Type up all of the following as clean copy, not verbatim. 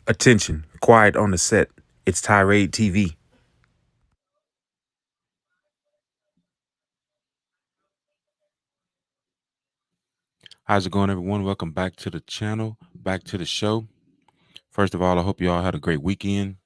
Attention, quiet on the set. It's Tirade TV. How's it going, everyone? Welcome back to the channel, back to the show. First of all, I hope you all had a great weekend.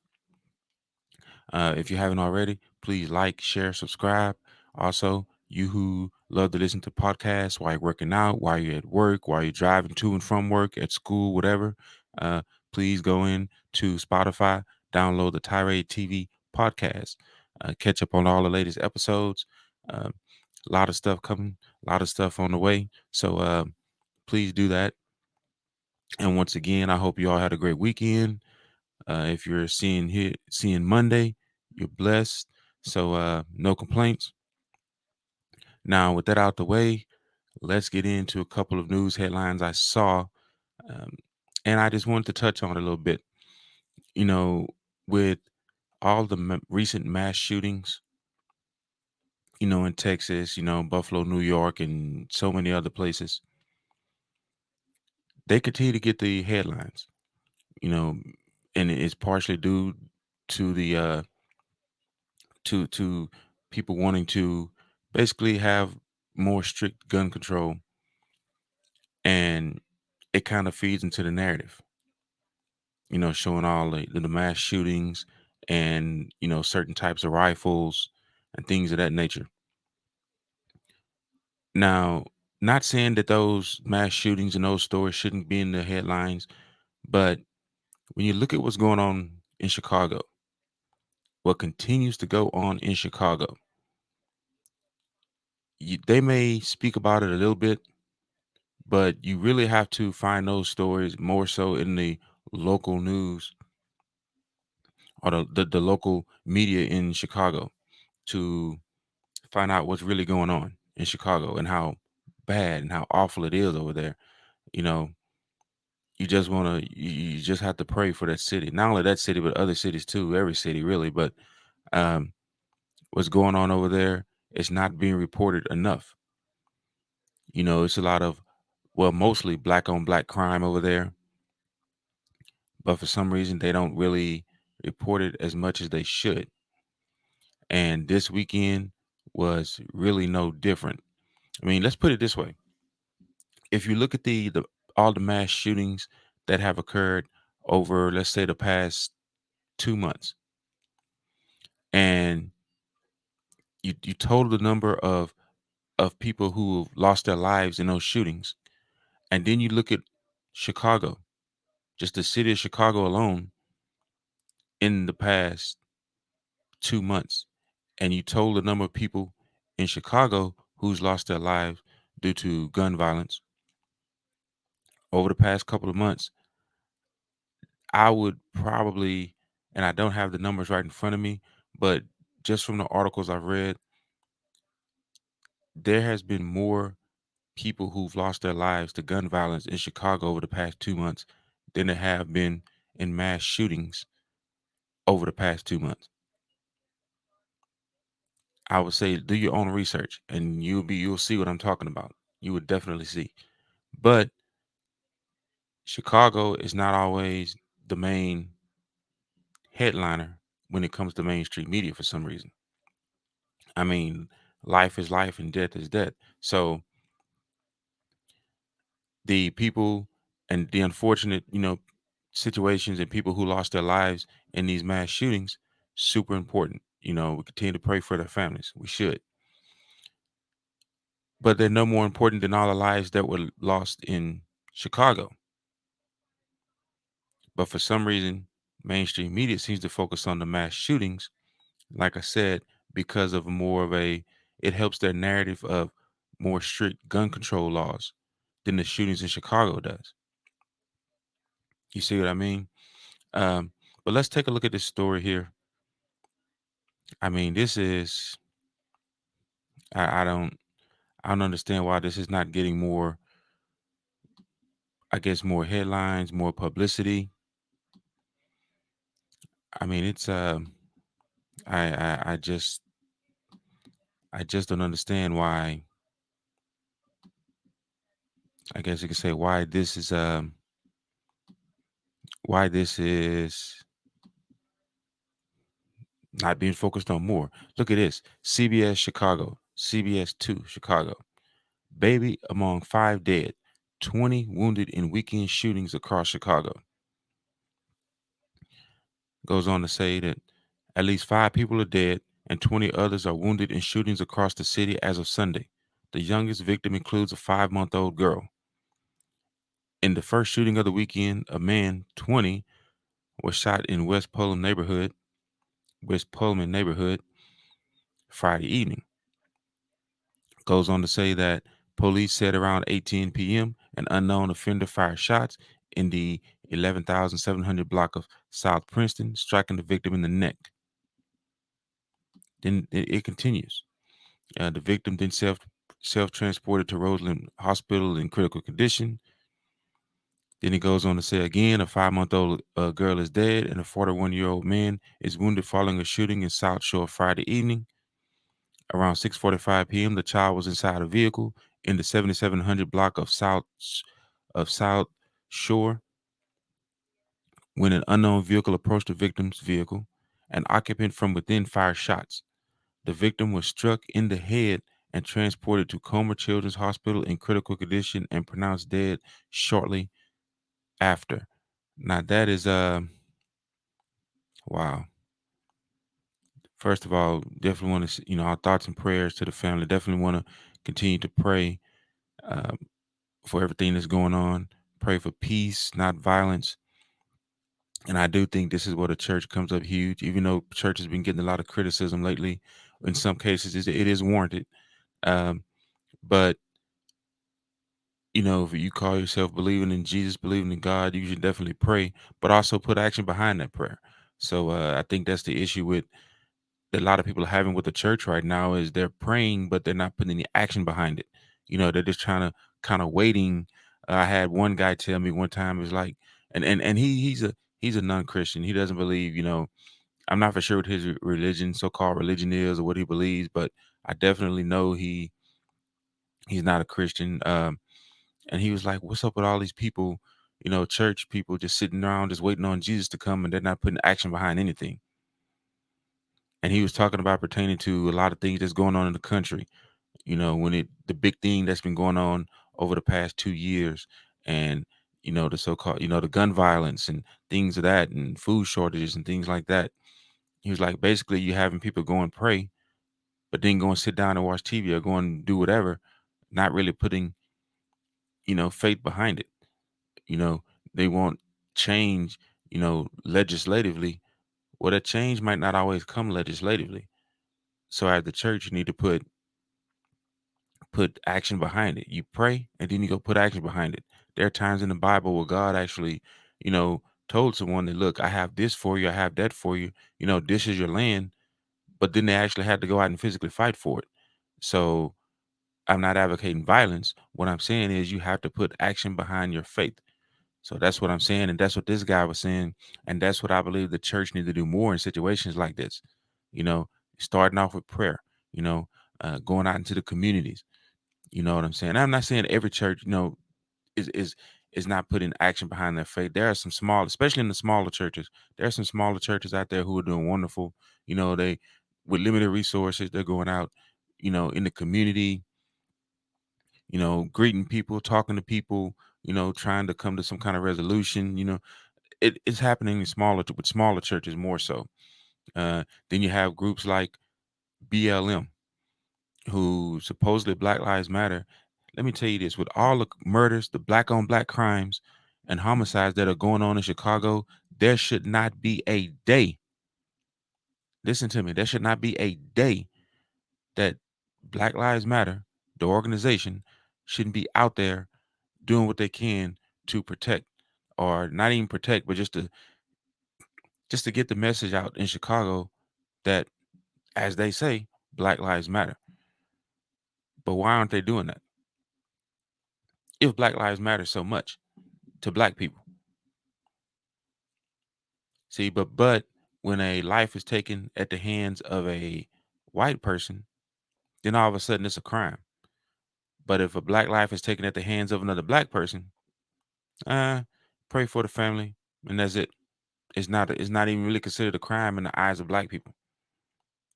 If you haven't already, please like, share, subscribe. Also, you who love to listen to podcasts while you're working out, while you're at work, while you're driving to and from work, at school, whatever, uh, please go in to Spotify, download the Tirade TV podcast, catch up on all the latest episodes. A lot of stuff coming, a lot of stuff on the way. So please do that. And once again, I hope you all had a great weekend. If you're seeing Monday, you're blessed. So no complaints. Now, with that out the way, let's get into a couple of news headlines I saw, um, and I just wanted to touch on it a little bit. You know, with all the recent mass shootings, in Texas, Buffalo, New York, and so many other places, they continue to get the headlines. You know, and it's partially due to the to people wanting to basically have more strict gun control, and it kind of feeds into the narrative, showing all the mass shootings and certain types of rifles and things of that nature. Now, not saying that those mass shootings and those stories shouldn't be in the headlines, but when you look at what's going on in Chicago, what continues to go on in Chicago, they may speak about it a little bit, but you really have to find those stories more so in the local news or the local media in Chicago to find out what's really going on in Chicago and how bad and how awful it is over there. You know, you just have to pray for that city. Not only that city, but other cities too, every city really. But um what's going on over there is not being reported enough. It's a lot of, well, mostly black on black crime over there, but for some reason they don't really report it as much as they should. And this weekend was really no different. I mean, let's put it this way. If you look at the all the mass shootings that have occurred over, let's say, the past 2 months, and you total the number of people who have lost their lives in those shootings, and then you look at Chicago, just the city of Chicago alone in the past 2 months, and you total the number of people in Chicago who's lost their lives due to gun violence over the past couple of months, I would probably, and I don't have the numbers right in front of me, but just from the articles I've read, there has been more people who've lost their lives to gun violence in Chicago over the past 2 months than there have been in mass shootings over the past 2 months. I would say do your own research and you'll see what I'm talking about. You would definitely see. But Chicago is not always the main headliner when it comes to mainstream media for some reason. I mean, life is life and death is death. So the people and the unfortunate, situations and people who lost their lives in these mass shootings, super important. We continue to pray for their families. We should. But they're no more important than all the lives that were lost in Chicago. But for some reason, mainstream media seems to focus on the mass shootings, like I said, because of more of it helps their narrative of more strict gun control laws than the shootings in Chicago does. You see what I mean? Um, but let's take a look at this story here. I mean, this is I don't understand why this is not getting more, I guess, more headlines, more publicity. I mean, it's I just don't understand why. I guess you could say why this is why this is not being focused on more. Look at this. CBS Chicago, CBS 2 Chicago. Baby among 5 dead, 20 wounded in weekend shootings across Chicago. Goes on to say that at least 5 people are dead and 20 others are wounded in shootings across the city as of Sunday. The youngest victim includes a 5-month-old girl. In the first shooting of the weekend, a man, 20, was shot in West Pullman neighborhood, Friday evening. Goes on to say that police said around 8:10 p.m., an unknown offender fired shots in the 11,700 block of South Princeton, striking the victim in the neck. Then it continues. The victim then self-transported to Roseland Hospital in critical condition. Then he goes on to say again, a 5-month-old girl is dead and a 41-year-old man is wounded following a shooting in South Shore Friday evening. Around 6:45 p.m., the child was inside a vehicle in the 7700 block of South Shore when an unknown vehicle approached the victim's vehicle. An occupant from within fired shots. The victim was struck in the head and transported to Comer Children's Hospital in critical condition and pronounced dead shortly after. Now that is wow. First of all, definitely want to our thoughts and prayers to the family. Definitely want to continue to pray um, for everything that's going on. Pray for peace, not violence. And I do think this is where the church comes up huge, even though church has been getting a lot of criticism lately. In some cases, it is warranted. Um, but if you call yourself believing in Jesus, believing in God, you should definitely pray, but also put action behind that prayer. So I think that's the issue with that a lot of people are having with the church right now is they're praying, but they're not putting any action behind it. They're just trying to kind of waiting. I had one guy tell me one time, is like, and he's a non-Christian. He doesn't believe, I'm not for sure what his religion, so-called religion is or what he believes, but I definitely know he's not a Christian. And he was like, what's up with all these people, church people just sitting around just waiting on Jesus to come and they're not putting action behind anything. And he was talking about pertaining to a lot of things that's going on in the country. When the big thing that's been going on over the past 2 years, and the so-called, the gun violence and things of that, and food shortages and things like that. He was like, basically, you having people go and pray, but then go and sit down and watch TV or go and do whatever, not really putting, faith behind it. You know, they want change, legislatively. Well, that change might not always come legislatively. So as the church, you need to put action behind it. You pray and then you go put action behind it. There are times in the Bible where God actually, you know, told someone that, look, I have this for you, I have that for you, this is your land, but then they actually had to go out and physically fight for it. So I'm not advocating violence. What I'm saying is you have to put action behind your faith. So that's what I'm saying. And that's what this guy was saying. And that's what I believe the church needs to do more in situations like this. You know, starting off with prayer, going out into the communities. You know what I'm saying? I'm not saying every church, is not putting action behind their faith. There are some small, especially in the smaller churches. There are some smaller churches out there who are doing wonderful. They with limited resources, they're going out, in the community, greeting people, talking to people, trying to come to some kind of resolution. It's happening in with smaller churches more so. Then you have groups like BLM, who supposedly Black Lives Matter. Let me tell you this: with all the murders, the black on black crimes, and homicides that are going on in Chicago, there should not be a day. Listen to me. There should not be a day that Black Lives Matter, the organization, shouldn't be out there doing what they can to protect, or not even protect, but just to get the message out in Chicago that, as they say, Black Lives Matter. But why aren't they doing that? If Black Lives Matter so much to black people. See, but when a life is taken at the hands of a white person, then all of a sudden it's a crime. But if a black life is taken at the hands of another black person, uh, pray for the family, and that's it. It's not even really considered a crime in the eyes of black people.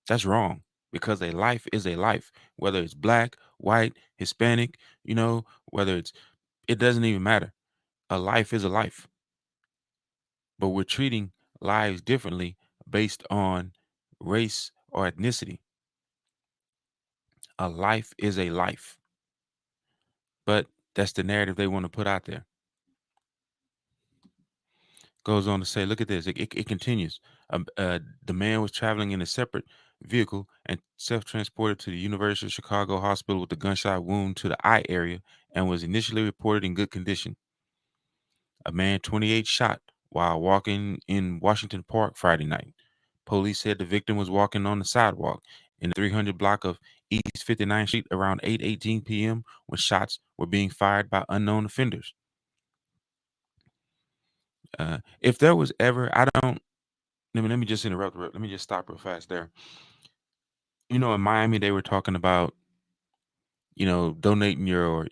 That's wrong because a life is a life, whether it's black, white, Hispanic, whether it doesn't even matter. A life is a life, but we're treating lives differently based on race or ethnicity. A life is a life, but that's the narrative they want to put out there. Goes on to say, look at this. It continues. The man was traveling in a separate vehicle and self-transported to the University of Chicago hospital with a gunshot wound to the eye area and was initially reported in good condition. A man 28 shot while walking in Washington Park Friday night. Police said the victim was walking on the sidewalk in the 300 block of East 59th Street around 8:18 p.m. when shots were being fired by unknown offenders. If there was ever, I don't. Let me just interrupt. Let me just stop real fast there. In Miami, they were talking about donating your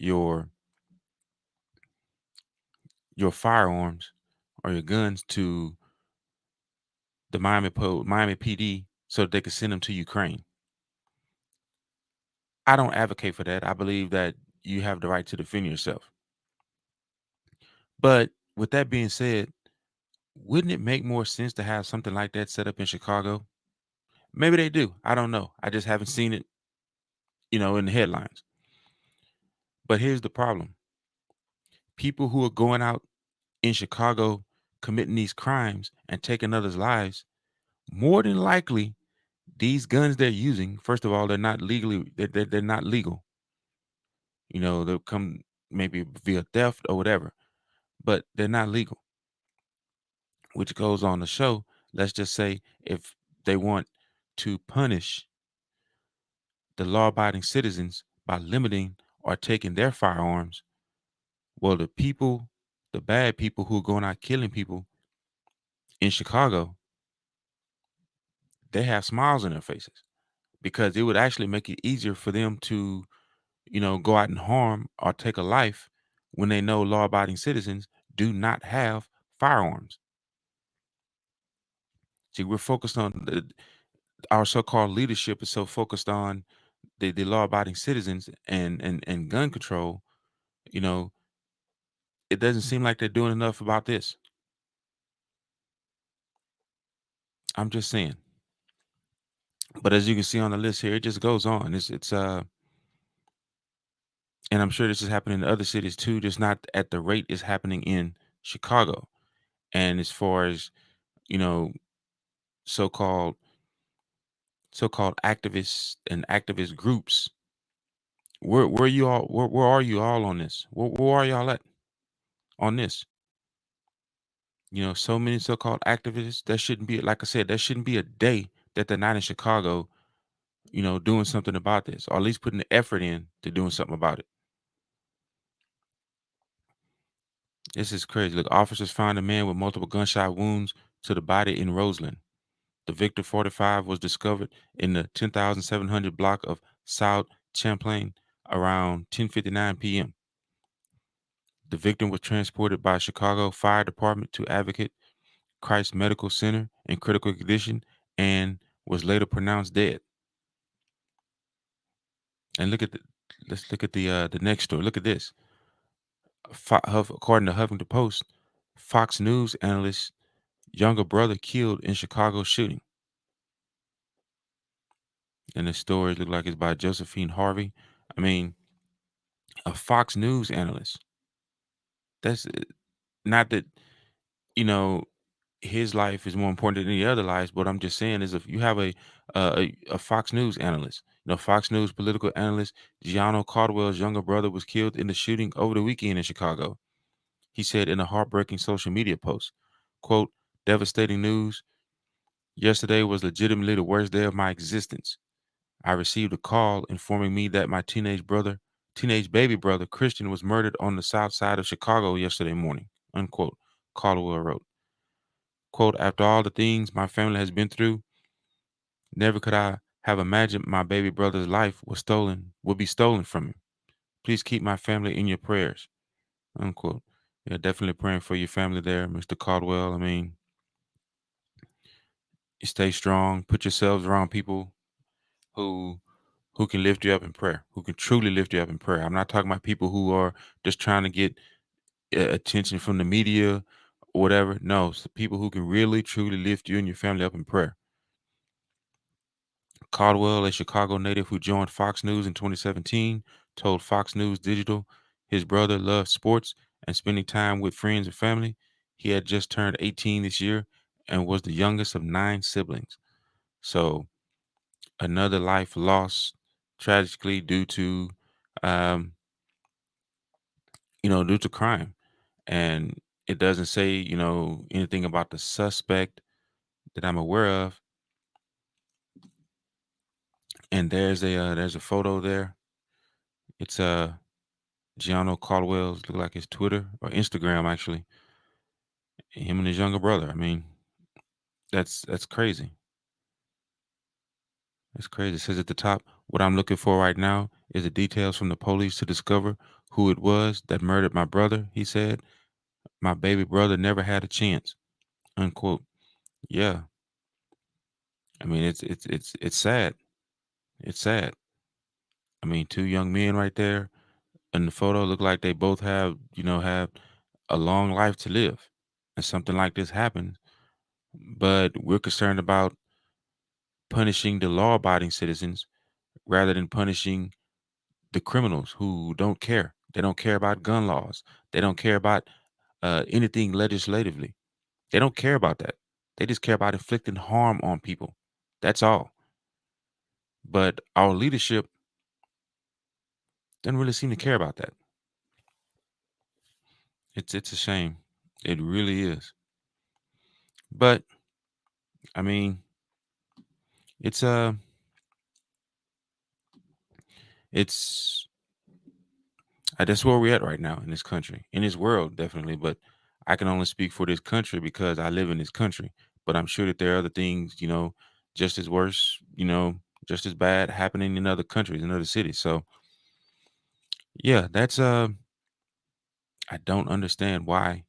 firearms or your guns to the Miami PD so that they could send them to Ukraine. I don't advocate for that. I believe that you have the right to defend yourself. But with that being said, wouldn't it make more sense to have something like that set up in Chicago? Maybe they do. I don't know. I just haven't seen it, in the headlines. But here's the problem. People who are going out in Chicago committing these crimes and taking others' lives, more than likely, these guns they're using, first of all, they're not legally, they're not legal. They'll come maybe via theft or whatever, but they're not legal, which goes on to show, let's just say, if they want to punish the law abiding citizens by limiting or taking their firearms, well, the bad people who are going out killing people in Chicago, they have smiles on their faces because it would actually make it easier for them to, go out and harm or take a life when they know law abiding citizens do not have firearms. See, we're focused on our so-called leadership is so focused on the law-abiding citizens and gun control. You know, it doesn't seem like they're doing enough about this. I'm just saying. But as you can see on the list here, it just goes on. And I'm sure this is happening in other cities too, just not at the rate it's happening in Chicago. And as far as, you know, so-called so-called activists and activist groups, where you all where are you all on this? Where are y'all at on this? So many so-called activists, that shouldn't be, like I said, there shouldn't be a day that they're not in Chicago, doing something about this, or at least putting the effort in to doing something about it. This is crazy. Look, officers found a man with multiple gunshot wounds to the body in Roseland. The victim, 45, was discovered in the 10,700 block of South Champlain around 10:59 p.m. The victim was transported by Chicago Fire Department to Advocate Christ Medical Center in critical condition and was later pronounced dead. And let's look at the next story. Look at this. According to Huffington Post, Fox News analyst younger brother killed in Chicago shooting. And the story look like it's by Josephine Harvey. I mean, a Fox News analyst. That's not that you know his life is more important than any other lives. But I'm just saying is if you have a Fox News analyst, Fox News political analyst Gianno Caldwell's younger brother was killed in the shooting over the weekend in Chicago. He said in a heartbreaking social media post, quote, "Devastating news. Yesterday was legitimately the worst day of my existence. I received a call informing me that my teenage baby brother, Christian, was murdered on the south side of Chicago yesterday morning," unquote. Caldwell wrote, quote, "After all the things my family has been through, never could I have imagined my baby brother's life would be stolen from him. Please keep my family in your prayers," unquote. Yeah, definitely praying for your family there, Mr. Caldwell. I mean, you stay strong. Put yourselves around people who who can lift you up in prayer, who can truly lift you up in prayer. I'm not talking about people who are just trying to get attention from the media or whatever. No, it's the people who can really truly lift you and your family up in prayer. Caldwell, a Chicago native who joined Fox News in 2017, told Fox News Digital his brother loved sports and spending time with friends and family. He had just turned 18 this year and was the youngest of 9 siblings. So another life lost tragically um, due to crime. And it doesn't say, anything about the suspect that I'm aware of. And there's a photo there. It's Gianno Caldwell's look like his Twitter or Instagram actually. Him and his younger brother. I mean, that's crazy. That's crazy. It says at the top, what I'm looking for right now is the details from the police to discover who it was that murdered my brother, he said. My baby brother never had a chance. Unquote. Yeah. I mean, it's sad. It's sad. I mean, two young men right there in the photo look like they both have a long life to live. And something like this happens. But we're concerned about punishing the law abiding citizens rather than punishing the criminals who don't care. They don't care about gun laws. They don't care about anything legislatively. They don't care about that. They just care about inflicting harm on people. That's all. But our leadership doesn't really seem to care about that. It's a shame. It really is. But I mean, it's it's that's where we're at right now in this country, in this world, definitely. But I can only speak for this country because I live in this country. But I'm sure that there are other things, just as worse, just as bad happening in other countries, in other cities. So yeah, that's I don't understand why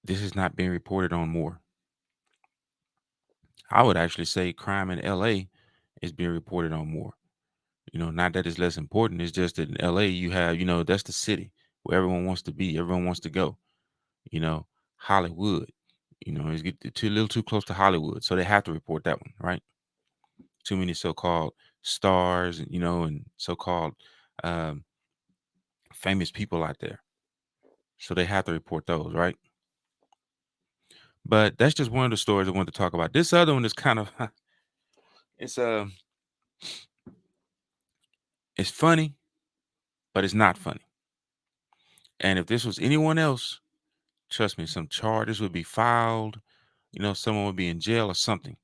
this is not being reported on more. I would actually say crime in LA is being reported on more. Not that it's less important. It's just that in LA you have, that's the city where everyone wants to be, everyone wants to go. you know, Hollywood. It's get too a little too close to Hollywood, so they have to report that one, right? Too many so-called stars, and so-called um, famous people out there, so they have to report those, right? But that's just one of the stories I wanted to talk about. This other one is kind of it's it's funny, but it's not funny. And if this was anyone else, trust me, some charges would be filed. Someone would be in jail or something.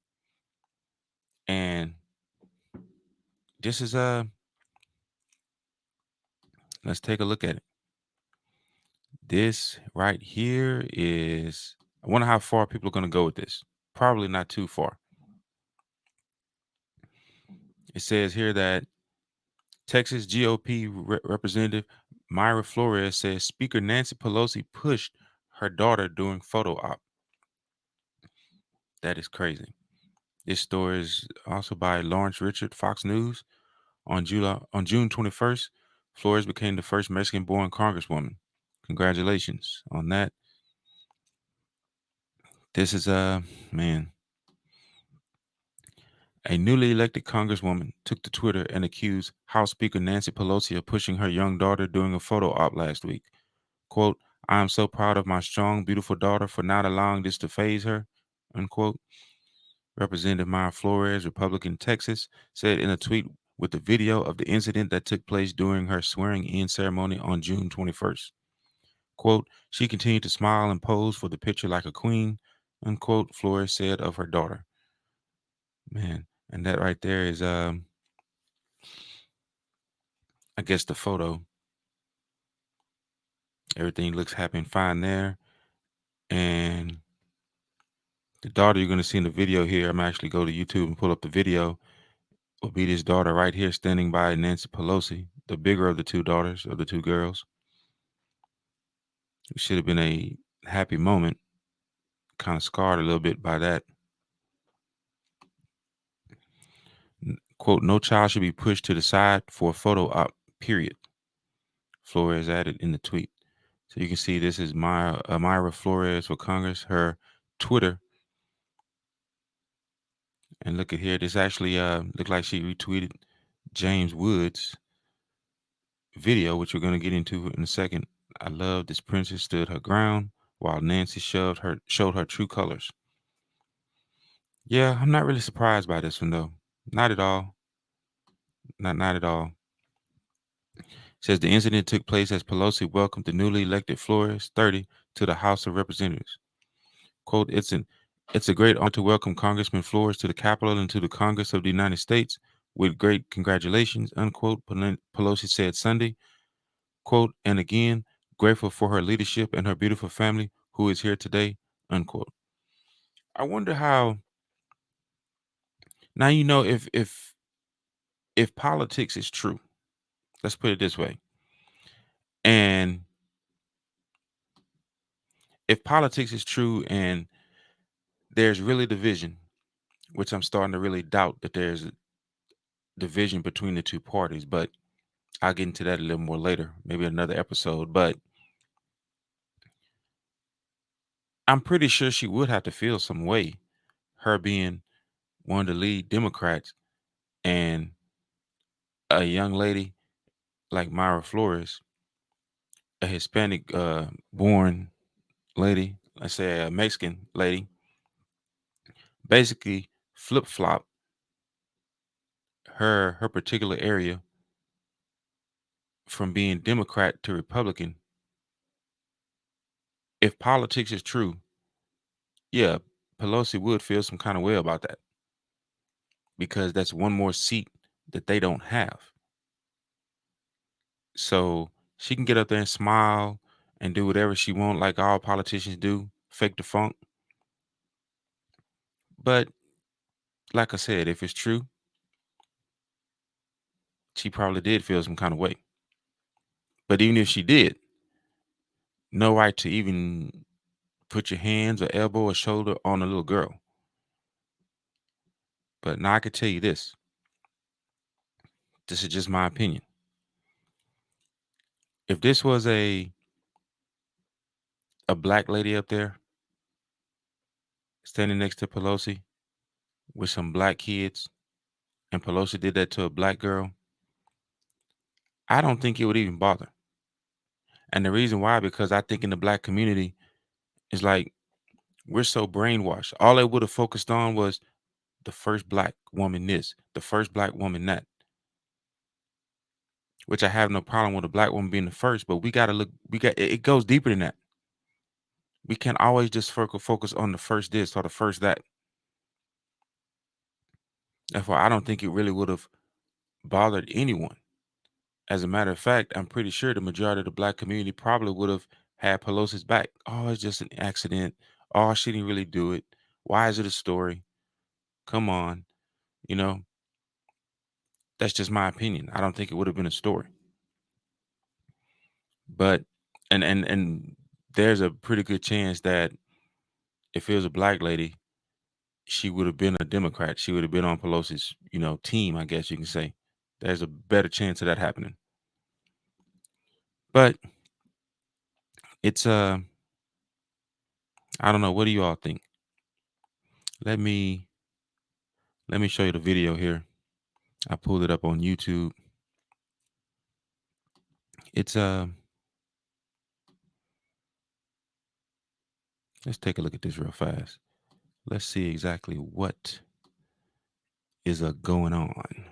And this is let's take a look at it. This right here is, I wonder how far people are going to go with this. Probably not too far. It says here that Texas GOP Representative Mayra Flores says Speaker Nancy Pelosi pushed her daughter during photo op. That is crazy. This story is also by Lawrence Richard, Fox News. On June 21st, Flores became the first Mexican-born congresswoman. Congratulations on that. This is man. A newly elected congresswoman took to Twitter and accused House Speaker Nancy Pelosi of pushing her young daughter during a photo op last week. Quote, I am so proud of my strong, beautiful daughter for not allowing this to phase her, unquote. Representative Mayra Flores, Republican Texas, said in a tweet with the video of the incident that took place during her swearing-in ceremony on June 21st. Quote, she continued to smile and pose for the picture like a queen, unquote, Flores said of her daughter. Man, and that right there is I guess the photo, everything looks happy and fine there. And the daughter you're going to see in the video here, I'm actually go to YouTube and pull up the video, will be this daughter right here standing by Nancy Pelosi, the bigger of the two daughters, of the two girls. It should have been a happy moment, kind of scarred a little bit by that. Quote, no child should be pushed to the side for a photo op, period. Flores added in the tweet. So you can see this is Mayra Flores for Congress, her Twitter. And look at here. This actually looked like she retweeted James Woods' video, which we're going to get into in a second. I love this princess stood her ground while Nancy showed her true colors. Yeah, I'm not really surprised by this one though. Not at all. Not at all. Says the incident took place as Pelosi welcomed the newly elected Flores, 30, to the House of Representatives. Quote, it's a great honor to welcome Congressman Flores to the Capitol and to the Congress of the United States with great congratulations, unquote, Pelosi said Sunday. Quote, and again, grateful for her leadership and her beautiful family who is here today, unquote. I wonder how now if politics is true, let's put it this way. And if politics is true and there's really division, which I'm starting to really doubt that there's a division between the two parties, but I'll get into that a little more later, maybe another episode. But I'm pretty sure she would have to feel some way, her being one of the lead Democrats and a young lady like Mayra Flores, a Hispanic born lady, let's say a Mexican lady, basically flip flop her particular area from being Democrat to Republican. If politics is true, yeah, Pelosi would feel some kind of way about that because that's one more seat that they don't have. So she can get up there and smile and do whatever she want, like all politicians do, fake the funk. But like I said, if it's true, she probably did feel some kind of way. But even if she did, no right to even put your hands or elbow or shoulder on a little girl. But now I can tell you this. This is just my opinion. If this was a black lady up there standing next to Pelosi with some black kids, and Pelosi did that to a black girl, I don't think it would even bother. And the reason why, because I think in the black community, it's like we're so brainwashed. All they would have focused on was the first black woman this, the first black woman that. Which I have no problem with a black woman being the first, but we gotta look. It goes deeper than that. We can't always just focus on the first this or the first that. Therefore, I don't think it really would have bothered anyone. As a matter of fact, I'm pretty sure the majority of the black community probably would have had Pelosi's back. Oh, it's just an accident. Oh, she didn't really do it. Why is it a story? Come on. You know, that's just my opinion. I don't think it would have been a story. But and there's a pretty good chance that if it was a black lady, she would have been a Democrat. She would have been on Pelosi's, team, I guess you can say. There's a better chance of that happening. But it's I don't know. What do you all think? Let me show you the video here. I pulled it up on YouTube. It's let's take a look at this real fast. Let's see exactly what is going on.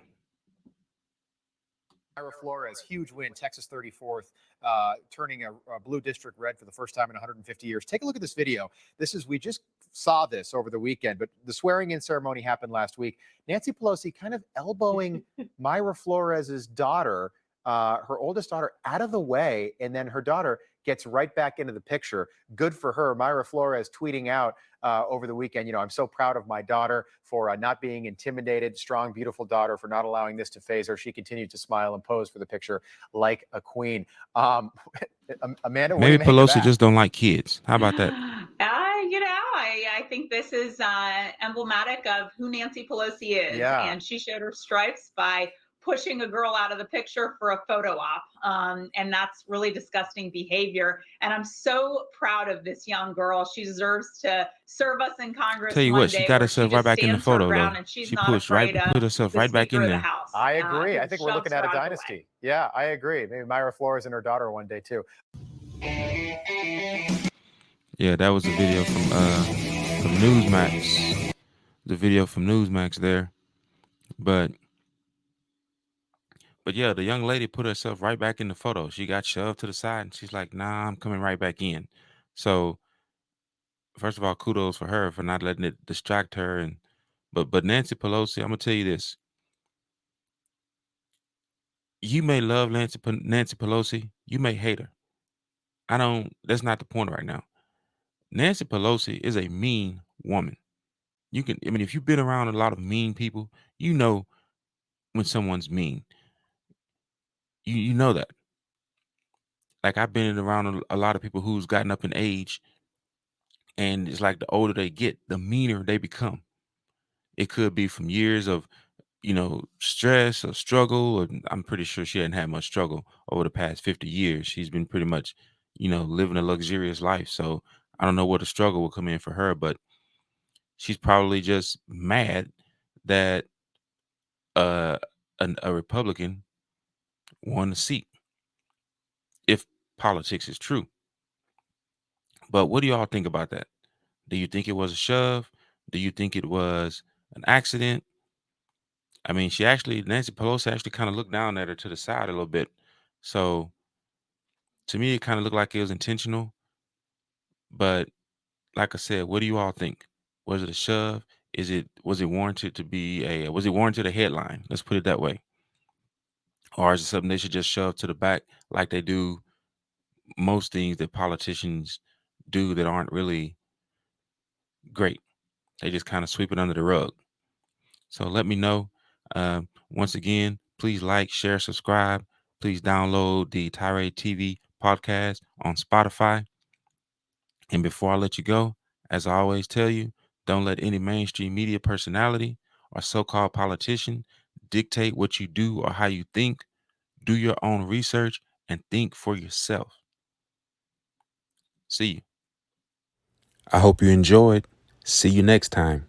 Mayra Flores, huge win, Texas 34th, turning a blue district red for the first time in 150 years. Take a look at this video. We just saw this over the weekend, but the swearing in ceremony happened last week. Nancy Pelosi kind of elbowing Mayra Flores's daughter, her oldest daughter, out of the way, and then her daughter gets right back into the picture. Good for her. Mayra Flores tweeting out over the weekend, I'm so proud of my daughter for not being intimidated, strong, beautiful daughter, for not allowing this to phase her. She continued to smile and pose for the picture like a queen. Amanda, what do you Maybe make of Pelosi that? just don't like kids. How about that? I think this is emblematic of who Nancy Pelosi is. Yeah. And she showed her stripes by pushing a girl out of the picture for a photo op. And that's really disgusting behavior. And I'm so proud of this young girl. She deserves to serve us in Tell Congress you one what, she day got where she herself right just back in the stands her photo though. ground and she's She not afraid of put herself the right back Speaker in of the there. House. I agree. Who I think we're shoves looking her at a out of the way. dynasty. Yeah, I agree. Maybe Mayra Flores and her daughter one day too. Yeah, that was a video from Newsmax. The video from Newsmax there. But yeah, the young lady put herself right back in the photo. She got shoved to the side and she's like, nah, I'm coming right back in. So first of all, kudos for her for not letting it distract her. And but Nancy Pelosi, I'm gonna tell you this. You may love Nancy Pelosi, you may hate her. That's not the point right now. Nancy Pelosi is a mean woman. If you've been around a lot of mean people, you know when someone's mean. You know that. Like I've been around a lot of people who's gotten up in age, and it's like the older they get, the meaner they become. It could be from years of, stress or struggle. Or I'm pretty sure she hadn't had much struggle over the past 50 years. She's been pretty much, living a luxurious life. So I don't know where the struggle will come in for her, but she's probably just mad that uh, a Republican won the seat, if politics is true. But what do y'all think about that? Do you think it was a shove? Do you think it was an accident? I mean, Nancy Pelosi actually kind of looked down at her to the side a little bit. So to me, it kind of looked like it was intentional. But like I said, what do you all think? Was it a shove? Was it warranted to be was it warranted a headline? Let's put it that way. Or is it something they should just shove to the back like they do most things that politicians do that aren't really great? They just kind of sweep it under the rug. So let me know. Once again, please like, share, subscribe. Please download the Tirade TV podcast on Spotify. And before I let you go, as I always tell you, don't let any mainstream media personality or so-called politician dictate what you do or how you think. Do your own research and think for yourself. See you. I hope you enjoyed. See you next time.